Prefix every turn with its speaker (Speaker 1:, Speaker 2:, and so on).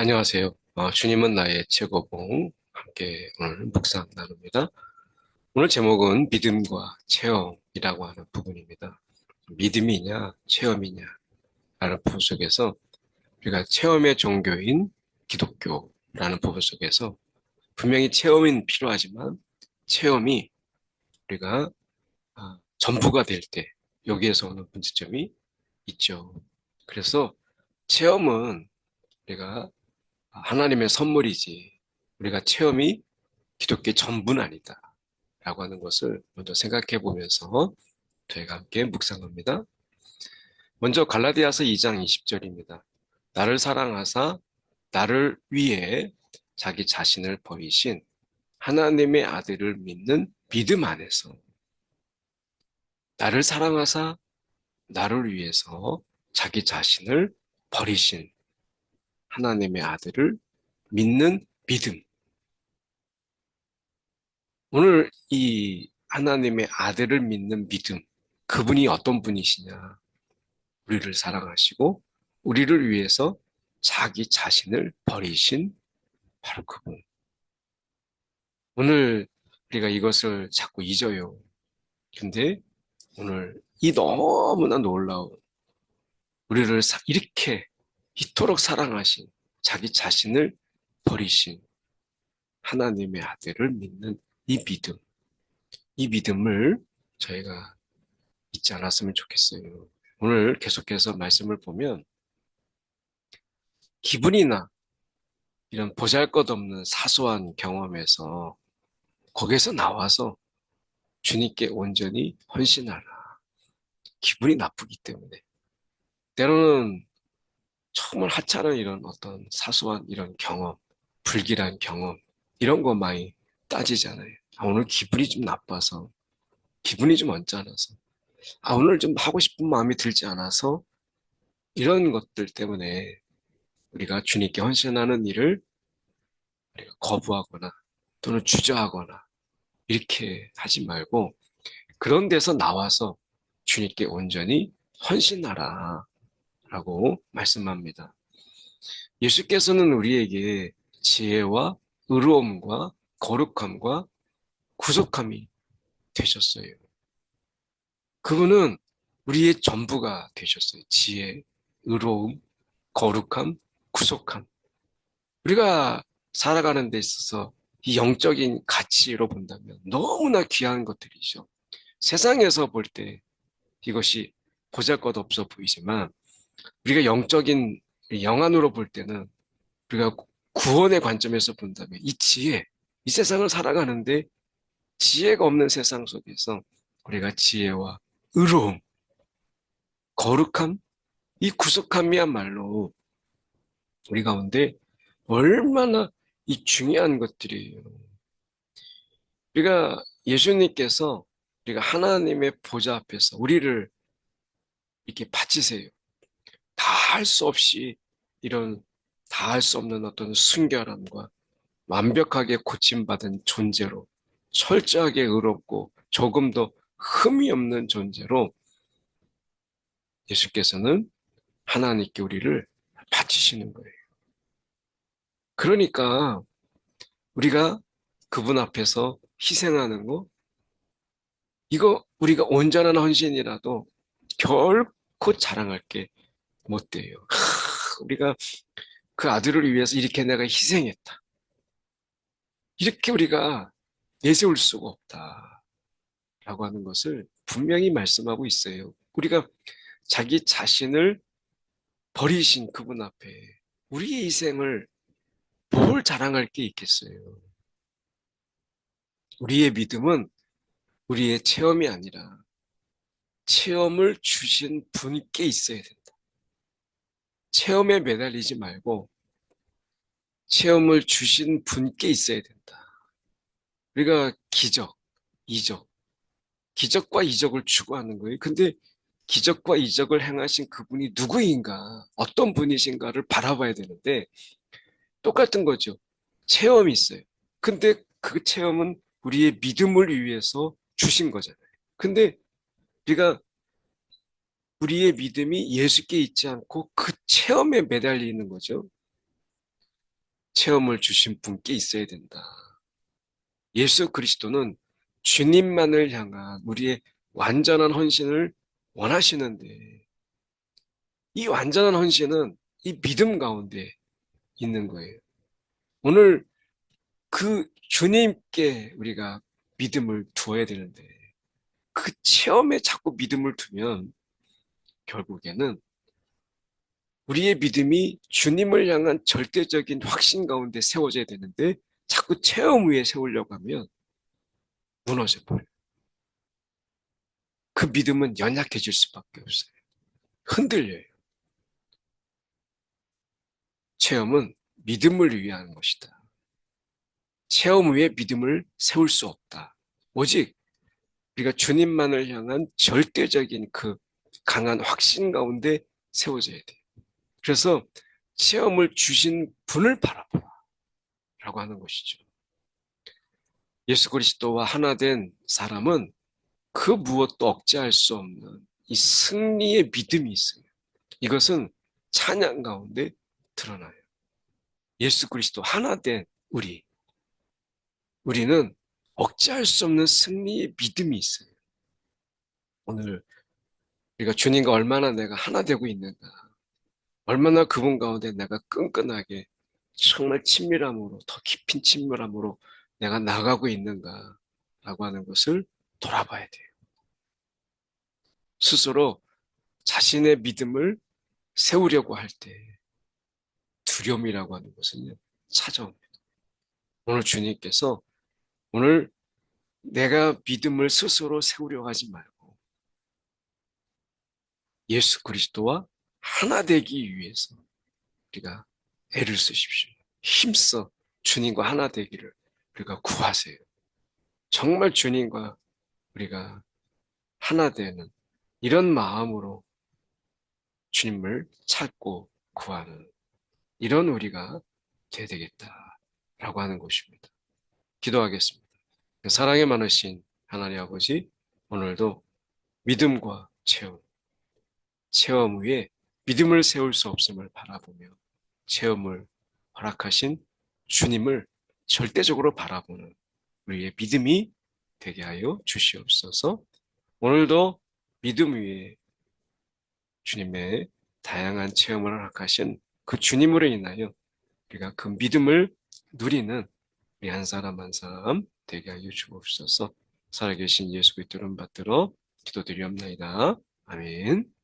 Speaker 1: 안녕하세요. 주님은 나의 최고봉 함께 오늘 묵상 나눕니다. 오늘 제목은 믿음과 체험이라고 하는 부분입니다. 믿음이냐 체험이냐 라는 부분 속에서 우리가 체험의 종교인 기독교라는 부분 속에서 분명히 체험은 필요하지만 체험이 우리가 전부가 될 때 여기에서 오는 문제점이 있죠. 그래서 체험은 우리가 하나님의 선물이지 우리가 체험이 기독교의 전부는 아니다 라고 하는 것을 먼저 생각해 보면서 저희가 함께 묵상합니다. 먼저 갈라디아서 2장 20절입니다. 나를 사랑하사 나를 위해 자기 자신을 버리신 하나님의 아들을 믿는 믿음 안에서 나를 사랑하사 나를 위해서 자기 자신을 버리신 하나님의 아들을 믿는 믿음. 오늘 이 하나님의 아들을 믿는 믿음, 그분이 어떤 분이시냐? 우리를 사랑하시고 우리를 위해서 자기 자신을 버리신 바로 그분. 오늘 우리가 이것을 자꾸 잊어요. 근데 오늘 이 너무나 놀라운 우리를 이렇게 이토록 사랑하신 자기 자신을 버리신 하나님의 아들을 믿는 이 믿음, 이 믿음을 저희가 잊지 않았으면 좋겠어요. 오늘 계속해서 말씀을 보면 기분이나 이런 보잘것없는 사소한 경험에서 거기에서 나와서 주님께 온전히 헌신하라. 기분이 나쁘기 때문에. 때로는 정말 하찮은 이런 어떤 사소한 이런 경험, 불길한 경험, 이런 거 많이 따지잖아요. 오늘 기분이 좀 나빠서, 기분이 좀 언짢아서, 오늘 좀 하고 싶은 마음이 들지 않아서, 이런 것들 때문에 우리가 주님께 헌신하는 일을 우리가 거부하거나 또는 주저하거나 이렇게 하지 말고 그런 데서 나와서 주님께 온전히 헌신하라 라고 말씀합니다. 예수께서는 우리에게 지혜와 의로움과 거룩함과 구속함이 되셨어요. 그분은 우리의 전부가 되셨어요. 지혜, 의로움, 거룩함, 구속함. 우리가 살아가는 데 있어서 이 영적인 가치로 본다면 너무나 귀한 것들이죠. 세상에서 볼 때 이것이 보잘것없어 보이지만 우리가 영적인 영안으로 볼 때는 우리가 구원의 관점에서 본다면 이 지혜, 이 세상을 살아가는데 지혜가 없는 세상 속에서 우리가 지혜와 의로움, 거룩함, 이 구속함이야말로 우리 가운데 얼마나 이 중요한 것들이에요. 우리가 예수님께서 우리가 하나님의 보좌 앞에서 우리를 이렇게 바치세요. 다 할 수 없이 이런 다 할 수 없는 어떤 순결함과 완벽하게 고침받은 존재로 철저하게 의롭고 조금도 흠이 없는 존재로 예수께서는 하나님께 우리를 바치시는 거예요. 그러니까 우리가 그분 앞에서 희생하는 거, 이거 우리가 온전한 헌신이라도 결코 자랑할 게 못 돼요. 우리가 그 아들을 위해서 이렇게 내가 희생했다. 이렇게 우리가 내세울 수가 없다. 라고 하는 것을 분명히 말씀하고 있어요. 우리가 자기 자신을 버리신 그분 앞에 우리의 희생을 뭘 자랑할 게 있겠어요. 우리의 믿음은 우리의 체험이 아니라 체험을 주신 분께 있어야 된다. 체험에 매달리지 말고 체험을 주신 분께 있어야 된다. 우리가 기적, 이적, 기적과 이적을 추구하는 거예요. 근데 기적과 이적을 행하신 그분이 누구인가, 어떤 분이신가를 바라봐야 되는데 똑같은 거죠. 체험이 있어요. 근데 그 체험은 우리의 믿음을 위해서 주신 거잖아요. 근데 우리가 우리의 믿음이 예수께 있지 않고 그 체험에 매달리는 거죠. 체험을 주신 분께 있어야 된다. 예수 그리스도는 주님만을 향한 우리의 완전한 헌신을 원하시는데 이 완전한 헌신은 이 믿음 가운데 있는 거예요. 오늘 그 주님께 우리가 믿음을 두어야 되는데 그 체험에 자꾸 믿음을 두면 결국에는 우리의 믿음이 주님을 향한 절대적인 확신 가운데 세워져야 되는데 자꾸 체험 위에 세우려고 하면 무너져 버려요. 그 믿음은 연약해질 수밖에 없어요. 흔들려요. 체험은 믿음을 위한 것이다. 체험 위에 믿음을 세울 수 없다. 오직 우리가 주님만을 향한 절대적인 그 강한 확신 가운데 세워져야 돼요. 그래서 체험을 주신 분을 바라보라 라고 하는 것이죠. 예수 그리스도와 하나 된 사람은 그 무엇도 억제할 수 없는 이 승리의 믿음이 있어요. 이것은 찬양 가운데 드러나요. 예수 그리스도 하나 된 우리는 억제할 수 없는 승리의 믿음이 있어요. 오늘 우리가 주님과 얼마나 내가 하나 되고 있는가, 얼마나 그분 가운데 내가 끈끈하게 정말 친밀함으로, 더 깊은 친밀함으로 내가 나가고 있는가라고 하는 것을 돌아봐야 돼요. 스스로 자신의 믿음을 세우려고 할 때 두려움이라고 하는 것은 찾아옵니다. 오늘 주님께서 오늘 내가 믿음을 스스로 세우려고 하지 말고 예수 그리스도와 하나 되기 위해서 우리가 애를 쓰십시오. 힘써 주님과 하나 되기를 우리가 구하세요. 정말 주님과 우리가 하나 되는 이런 마음으로 주님을 찾고 구하는 이런 우리가 돼야 되겠다라고 하는 것입니다. 기도하겠습니다. 사랑에 많으신 하나님 아버지, 오늘도 믿음과 체험 위에 믿음을 세울 수 없음을 바라보며 체험을 허락하신 주님을 절대적으로 바라보는 우리의 믿음이 되게 하여 주시옵소서. 오늘도 믿음 위에 주님의 다양한 체험을 허락하신 그 주님으로 인하여 우리가 그 믿음을 누리는 우리 한 사람 한 사람 되게 하여 주옵소서. 살아계신 예수 그리스도 이름 받들어 기도드리옵나이다. 아멘.